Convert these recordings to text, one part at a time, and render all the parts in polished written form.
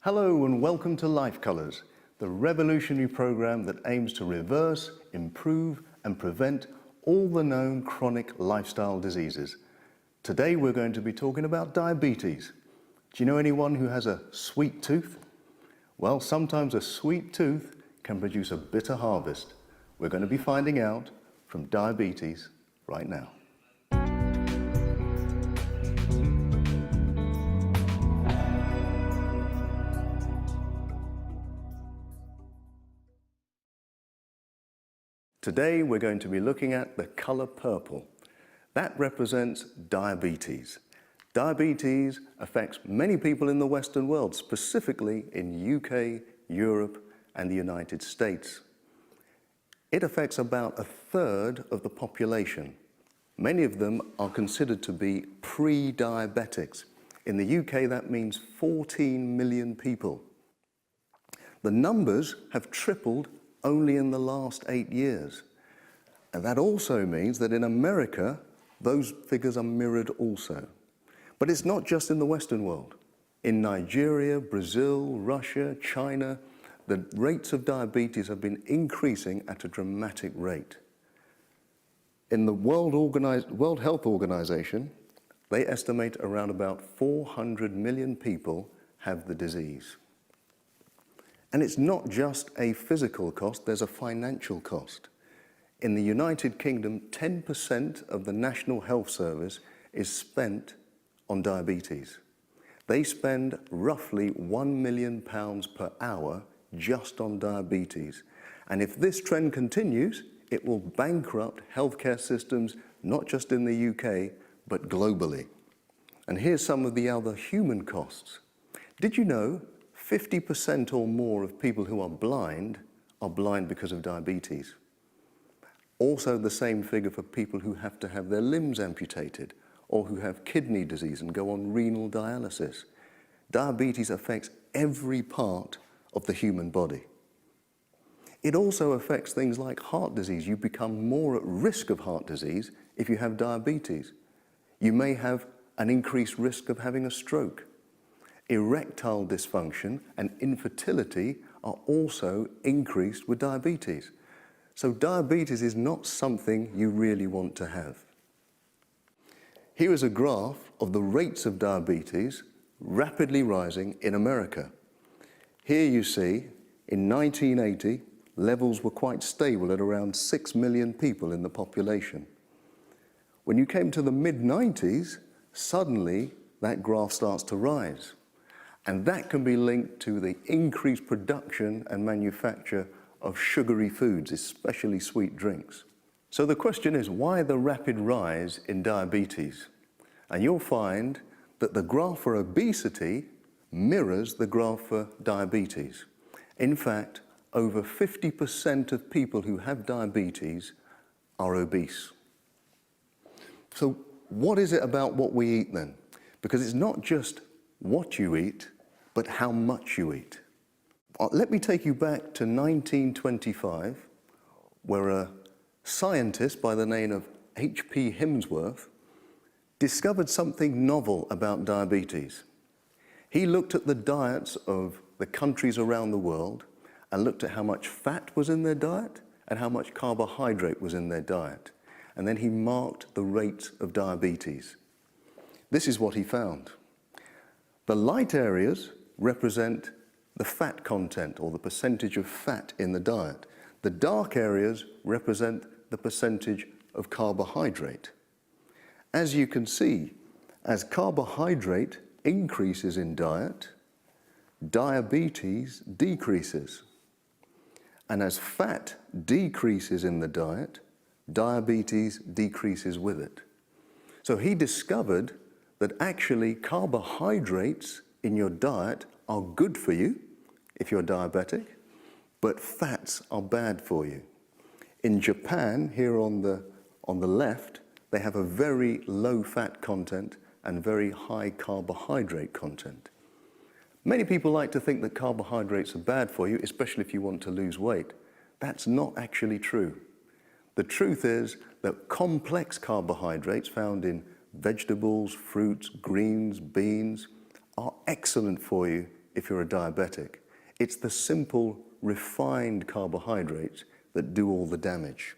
Hello and welcome to Life Colours, the revolutionary program that aims to reverse, improve and prevent all the known chronic lifestyle diseases. Today we're going to be talking about diabetes. Do you know anyone who has a sweet tooth? Well, sometimes a sweet tooth can produce a bitter harvest. We're going to be finding out from diabetes right now. Today we're going to be looking at the colour purple. That represents diabetes. Diabetes affects many people in the Western world, specifically in UK, Europe and the United States. It affects about a third of the population. Many of them are considered to be pre-diabetics. In the UK that means 14 million people. The numbers have tripled only in the last 8 years. And that also means that in America, those figures are mirrored also. But it's not just in the Western world. In Nigeria, Brazil, Russia, China, the rates of diabetes have been increasing at a dramatic rate. In the World Health Organization, they estimate around about 400 million people have the disease. And it's not just a physical cost, there's a financial cost. In the United Kingdom, 10% of the National Health Service is spent on diabetes. They spend roughly £1 million per hour just on diabetes. And if this trend continues, it will bankrupt healthcare systems, not just in the UK, but globally. And here's some of the other human costs. Did you know 50% or more of people who are blind because of diabetes? Also the same figure for people who have to have their limbs amputated or who have kidney disease and go on renal dialysis. Diabetes affects every part of the human body. It also affects things like heart disease. You become more at risk of heart disease if you have diabetes. You may have an increased risk of having a stroke. Erectile dysfunction and infertility are also increased with diabetes. So diabetes is not something you really want to have. Here is a graph of the rates of diabetes rapidly rising in America. Here you see, in 1980, levels were quite stable at around 6 million people in the population. When you came to the mid-90s, suddenly that graph starts to rise. And that can be linked to the increased production and manufacture of sugary foods, especially sweet drinks. So the question is, why the rapid rise in diabetes? And you'll find that the graph for obesity mirrors the graph for diabetes. In fact, over 50% of people who have diabetes are obese. So what is it about what we eat then? Because it's not just what you eat, but how much you eat. Let me take you back to 1925, where a scientist by the name of H.P. Himsworth discovered something novel about diabetes. He looked at the diets of the countries around the world and looked at how much fat was in their diet and how much carbohydrate was in their diet. And then he marked the rates of diabetes. This is what he found. The light areas represent the fat content or the percentage of fat in the diet. The dark areas represent the percentage of carbohydrate. As you can see, as carbohydrate increases in diet, diabetes decreases. And as fat decreases in the diet, diabetes decreases with it. So he discovered that actually carbohydrates in your diet are good for you if you're diabetic, but fats are bad for you. In Japan, here on the left, they have a very low fat content and very high carbohydrate content. Many people like to think that carbohydrates are bad for you, especially if you want to lose weight. That's not actually true. The truth is that complex carbohydrates found in vegetables, fruits, greens, beans are excellent for you if you're a diabetic. It's the simple, refined carbohydrates that do all the damage.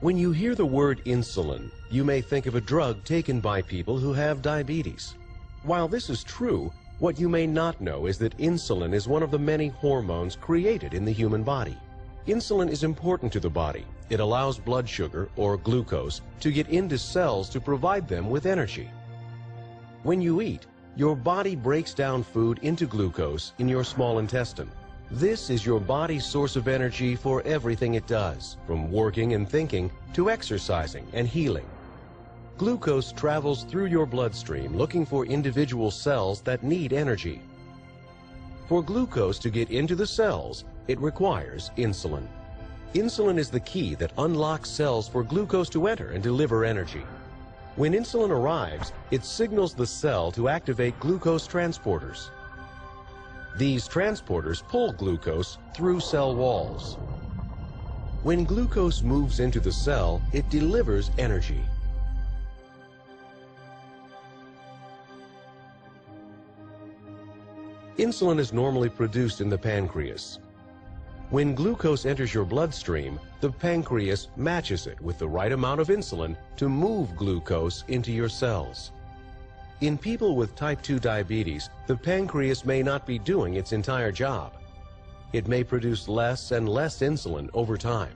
When you hear the word insulin, you may think of a drug taken by people who have diabetes. While this is true, what you may not know is that insulin is one of the many hormones created in the human body. Insulin is important to the body. It allows blood sugar, or glucose, to get into cells to provide them with energy. When you eat, your body breaks down food into glucose in your small intestine. This is your body's source of energy for everything it does, from working and thinking to exercising and healing. Glucose travels through your bloodstream looking for individual cells that need energy. For glucose to get into the cells, it requires insulin. Insulin is the key that unlocks cells for glucose to enter and deliver energy. When insulin arrives, it signals the cell to activate glucose transporters. These transporters pull glucose through cell walls. When glucose moves into the cell, it delivers energy. Insulin is normally produced in the pancreas. When glucose enters your bloodstream, the pancreas matches it with the right amount of insulin to move glucose into your cells. In people with type 2 diabetes, the pancreas may not be doing its entire job. It may produce less and less insulin over time.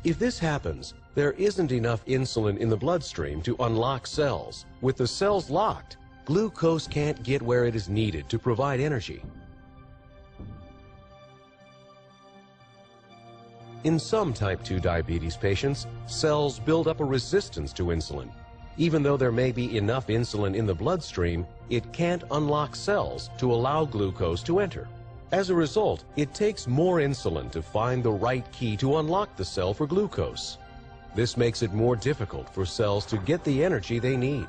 If this happens, there isn't enough insulin in the bloodstream to unlock cells. With the cells locked, glucose can't get where it is needed to provide energy. In some type 2 diabetes patients, cells build up a resistance to insulin. Even though there may be enough insulin in the bloodstream, it can't unlock cells to allow glucose to enter. As a result, it takes more insulin to find the right key to unlock the cell for glucose. This makes it more difficult for cells to get the energy they need.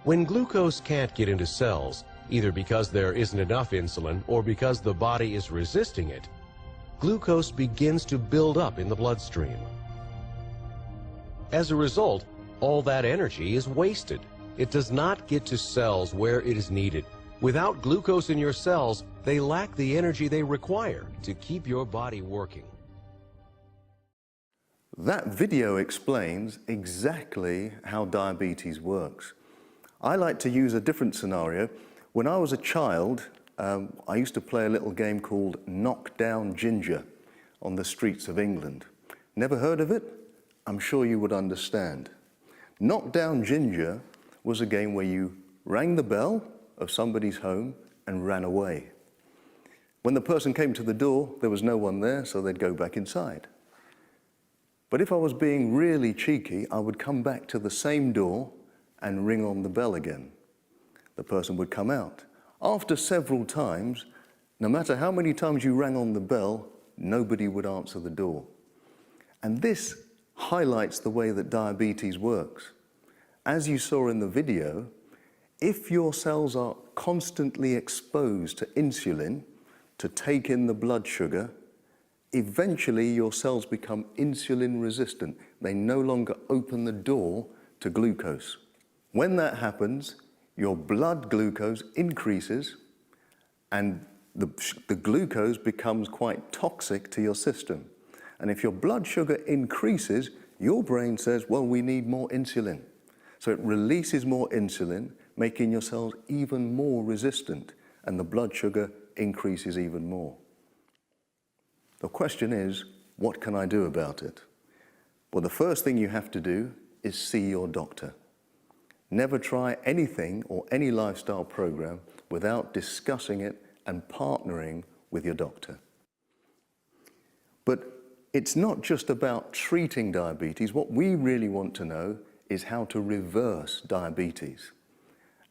When glucose can't get into cells, either because there isn't enough insulin or because the body is resisting it, glucose begins to build up in the bloodstream. As a result, all that energy is wasted. It does not get to cells where it is needed. Without glucose in your cells, they lack the energy they require to keep your body working. That video explains exactly how diabetes works. I like to use a different scenario. When I was a child, I used to play a little game called Knock Down Ginger on the streets of England. Never heard of it? I'm sure you would understand. Knock Down Ginger was a game where you rang the bell of somebody's home and ran away. When the person came to the door, there was no one there, so they'd go back inside. But if I was being really cheeky, I would come back to the same door and ring on the bell again. The person would come out. After several times, no matter how many times you rang on the bell, nobody would answer the door. And this highlights the way that diabetes works. As you saw in the video, if your cells are constantly exposed to insulin to take in the blood sugar, eventually your cells become insulin resistant. They no longer open the door to glucose. When that happens, your blood glucose increases and the glucose becomes quite toxic to your system. And if your blood sugar increases, your brain says, well, we need more insulin. So it releases more insulin, making your cells even more resistant, and the blood sugar increases even more. The question is, what can I do about it? Well, the first thing you have to do is see your doctor. Never try anything or any lifestyle program without discussing it and partnering with your doctor. But it's not just about treating diabetes. What we really want to know is how to reverse diabetes.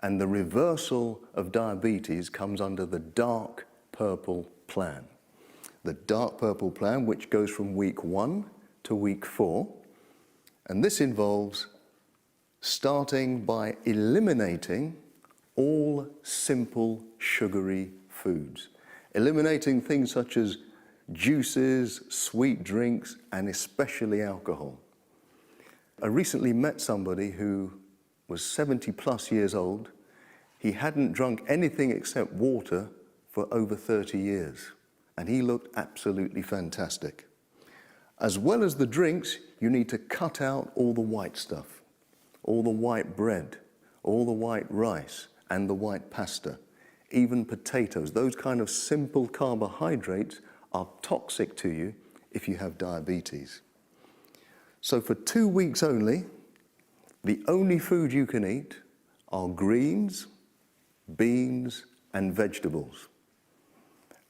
And the reversal of diabetes comes under the dark purple plan. The dark purple plan, which goes from week 1 to week 4. And this involves starting by eliminating all simple sugary foods. Eliminating things such as juices, sweet drinks, and especially alcohol. I recently met somebody who was 70 plus years old. He hadn't drunk anything except water for over 30 years, and he looked absolutely fantastic. As well as the drinks, you need to cut out all the white stuff, all the white bread, all the white rice, and the white pasta, even potatoes. Those kind of simple carbohydrates are toxic to you if you have diabetes. So for 2 weeks only, the only food you can eat are greens, beans, and vegetables.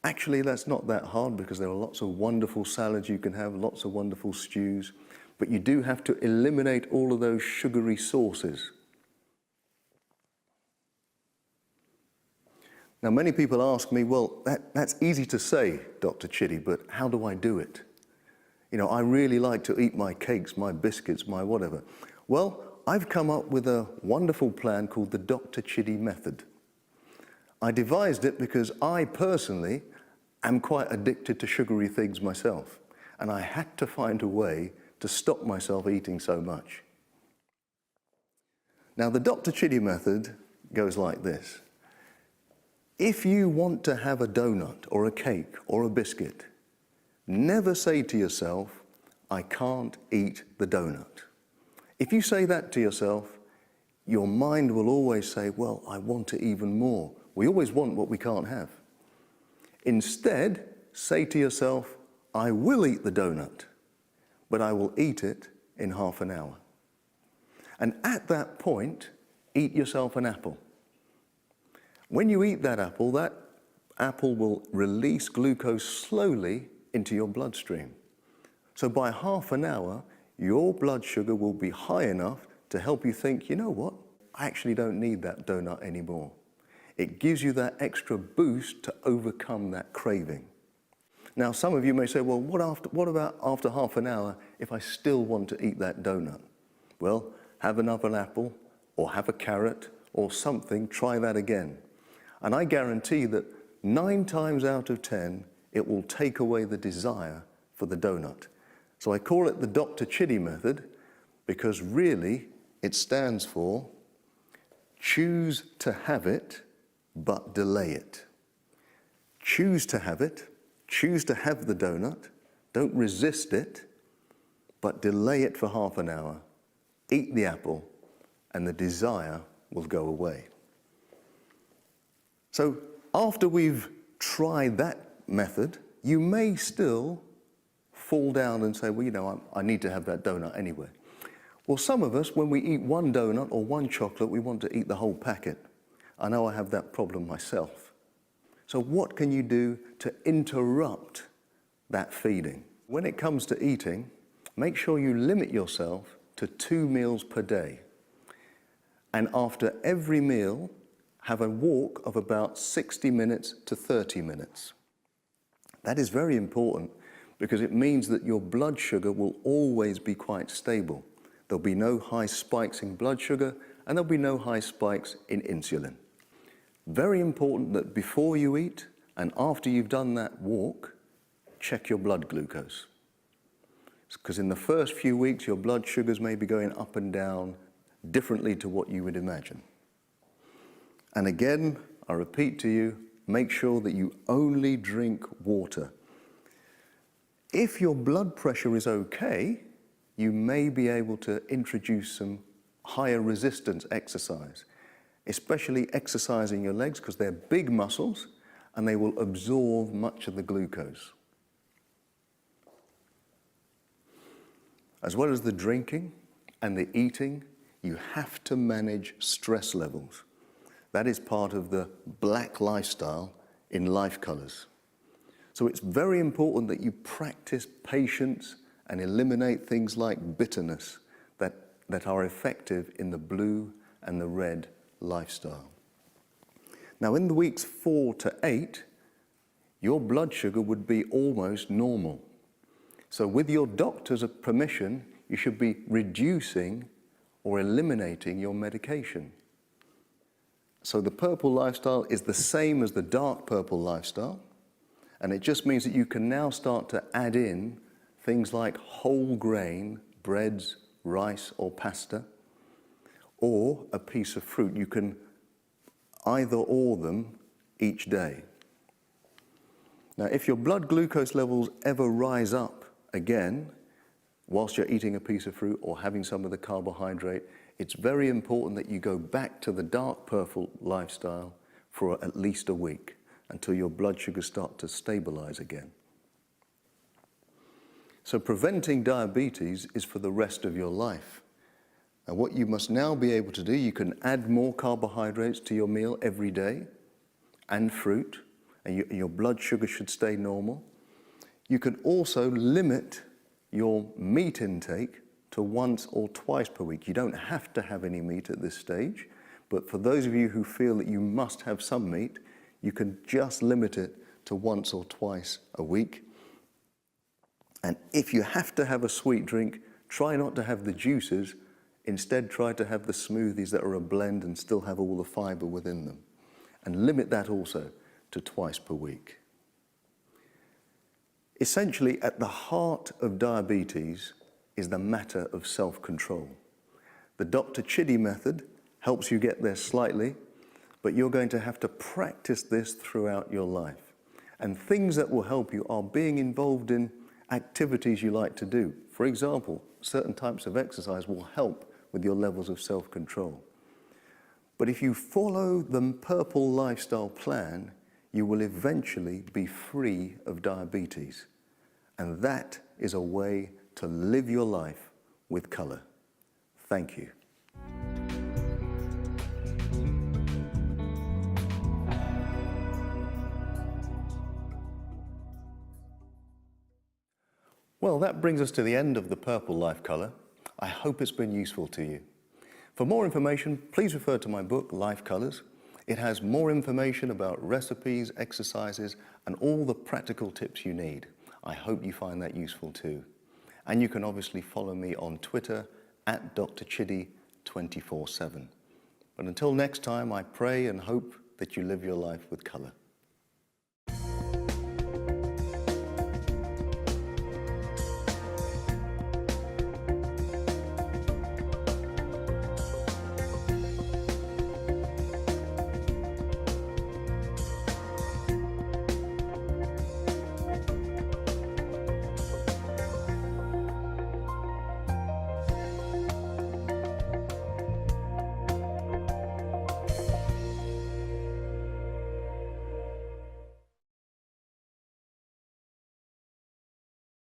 Actually, that's not that hard because there are lots of wonderful salads you can have, lots of wonderful stews, but you do have to eliminate all of those sugary sources. Now, many people ask me, well, that's easy to say, Dr. Chitty, but how do I do it? You know, I really like to eat my cakes, my biscuits, my whatever. Well, I've come up with a wonderful plan called the Dr. Chitty method. I devised it because I personally am quite addicted to sugary things myself, and I had to find a way to stop myself eating so much. Now, the Dr. Chitty method goes like this. If you want to have a donut or a cake or a biscuit, never say to yourself, I can't eat the donut. If you say that to yourself, your mind will always say, well, I want it even more. We always want what we can't have. Instead, say to yourself, I will eat the donut, but I will eat it in half an hour. And at that point, eat yourself an apple. When you eat that apple will release glucose slowly into your bloodstream. So by half an hour, your blood sugar will be high enough to help you think, you know what, I actually don't need that donut anymore. It gives you that extra boost to overcome that craving. Now, some of you may say, well, what about after half an hour if I still want to eat that donut? Well, have another apple or have a carrot or something, try that again. And I guarantee that 9 times out of 10, it will take away the desire for the donut. So I call it the Dr. Chitty method because really it stands for choose to have it, but delay it. Choose to have it, choose to have the donut, don't resist it, but delay it for half an hour, eat the apple, and the desire will go away. So after we've tried that method, you may still fall down and say, well, you know, I need to have that donut anyway. Well, some of us, when we eat one donut or one chocolate, we want to eat the whole packet. I know I have that problem myself. So what can you do to interrupt that feeding? When it comes to eating, make sure you limit yourself to 2 meals per day. And after every meal, have a walk of about 60 minutes to 30 minutes. That is very important because it means that your blood sugar will always be quite stable. There'll be no high spikes in blood sugar and there'll be no high spikes in insulin. Very important that before you eat and after you've done that walk, check your blood glucose. Because in the first few weeks, your blood sugars may be going up and down differently to what you would imagine. And again, I repeat to you, make sure that you only drink water. If your blood pressure is okay, you may be able to introduce some higher resistance exercise, especially exercising your legs because they're big muscles and they will absorb much of the glucose. As well as the drinking and the eating, you have to manage stress levels. That is part of the black lifestyle in Life Colors. So it's very important that you practice patience and eliminate things like bitterness that are effective in the blue and the red lifestyle. Now in the weeks 4 to 8, your blood sugar would be almost normal. So with your doctor's permission, you should be reducing or eliminating your medication. So the purple lifestyle is the same as the dark purple lifestyle, And it just means that you can now start to add in things like whole grain, breads, rice or pasta, or a piece of fruit. You can either or them each day. Now, if your blood glucose levels ever rise up again, whilst you're eating a piece of fruit or having some of the carbohydrate, it's very important that you go back to the dark purple lifestyle for at least a week until your blood sugars start to stabilize again. So preventing diabetes is for the rest of your life. And what you must now be able to do, you can add more carbohydrates to your meal every day and fruit, and your blood sugar should stay normal. You can also limit your meat intake to once or twice per week. You don't have to have any meat at this stage, but for those of you who feel that you must have some meat, you can just limit it to once or twice a week. And if you have to have a sweet drink, try not to have the juices. Instead, try to have the smoothies that are a blend and still have all the fiber within them. And limit that also to twice per week. Essentially, at the heart of diabetes is the matter of self-control. The Dr. Chidi method helps you get there slightly, but you're going to have to practice this throughout your life. And things that will help you are being involved in activities you like to do. For example, certain types of exercise will help with your levels of self-control. But if you follow the purple lifestyle plan, you will eventually be free of diabetes. And that is a way to live your life with color. Thank you. Well, that brings us to the end of the Purple Life Color. I hope it's been useful to you. For more information, please refer to my book, Life Colors. It has more information about recipes, exercises, and all the practical tips you need. I hope you find that useful too. And you can obviously follow me on Twitter at Dr. Chidi 24/7. But until next time, I pray and hope that you live your life with color.